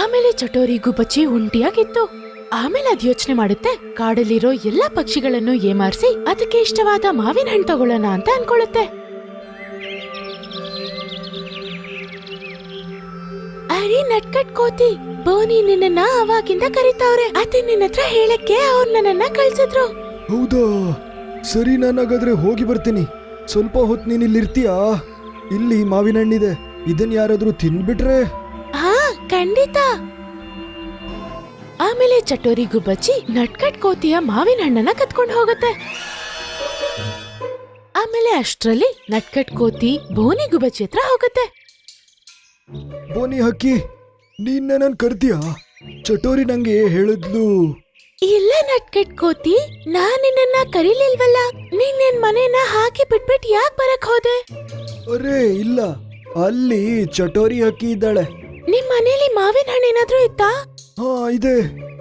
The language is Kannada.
ಆಮೇಲೆ ಚಟೋರಿ ಗುಬ್ಬಚ್ಚಿ ಒಂಟಿಯಾಗಿತ್ತು. ಆಮೇಲೆ ಅದ್ ಯೋಚನೆ ಮಾಡುತ್ತೆ, ಕಾಡಲ್ಲಿರೋ ಎಲ್ಲಾ ಪಕ್ಷಿಗಳನ್ನು ಏಮಾರಿಸಿ ಅದಕ್ಕೆ ಇಷ್ಟವಾದ ಮಾವಿನ ಹಣ್ಣು ತಗೊಳ್ಳೋಣ ಅಂತ ಅನ್ಕೊಳ್ಳುತ್ತೆ. ಅರೆ ನಟ್ಕಟ್ ಕೋತಿ, ಬೋನಿ ನಿನ್ನ ಅವಾಗಿಂದ ಕರೀತಾವ್ರೆ. ಅದೇ ನಿನ್ನ ಹತ್ರ ಹೇಳಕ್ಕೆ ಅವ್ರು ನನ್ನನ್ನ ಕಳ್ಸಿದ್ರು. ಹೌದಾ, ಸರಿ, ನಾನಾಗಾದ್ರೆ ಹೋಗಿ ಬರ್ತೀನಿ. ಸ್ವಲ್ಪ ಹೊತ್ತು ನೀನ್ ಇಲ್ಲಿರ್ತೀಯಾ? ಇಲ್ಲಿ ಮಾವಿನ ಹಣ್ಣಿದೆ, ಇದನ್ ಯಾರಾದ್ರೂ ತಿನ್ಬಿಟ್ರೆ? ಹಾ, ಖಂಡಿತ. ಆಮೇಲೆ ಚಟೋರಿ ಗುಬ್ಬಚ್ಚಿ ನಟ್ಕಟ್ ಕೋತಿಯ ಮಾವಿನ ಹಣ್ಣನ್ನ ಕತ್ಕೊಂಡು ಹೋಗುತ್ತೆ. ಆಮೇಲೆ ಅಷ್ಟ್ರಲ್ಲಿ ನಟ್ಕಟ್ ಕೋತಿ ಬೋನಿ ಗುಬ್ಬಚ್ಚಿ ಹತ್ರ ಹೋಗುತ್ತೆ. ಬೋನಿ ಹಕ್ಕಿ, ನೀನ್ ನನ್ ಕರ್ತೀಯಾ? ಚಟೋರಿ ನಂಗೆ ಹೇಳಿದ್ಲು. ಇಲ್ಲ ನಟ್ಕಟ್ ಕೋತಿ, ನಾನ್ ನಿನ್ನ ಕರೀಲಿಲ್ವಲ್ಲ. ನೀನ್ ನಿನ್ ಮನೇನ ಹಾಕಿ ಬಿಟ್ಬಿಟ್ ಯಾಕೆ ಬರಕ್ ಹೋದೆ? ಅರೇ ಇಲ್ಲ, ಅಲ್ಲಿ ಚಟೋರಿ ಹಕ್ಕಿ ಇದ್ದಾಳೆ. ನಿಮ್ ಮನೇಲಿ ಮಾವಿನ ಹಣ್ಣು ಏನಾದ್ರೂ ಇತ್ತಾ? ಹಾ ಇದೆ,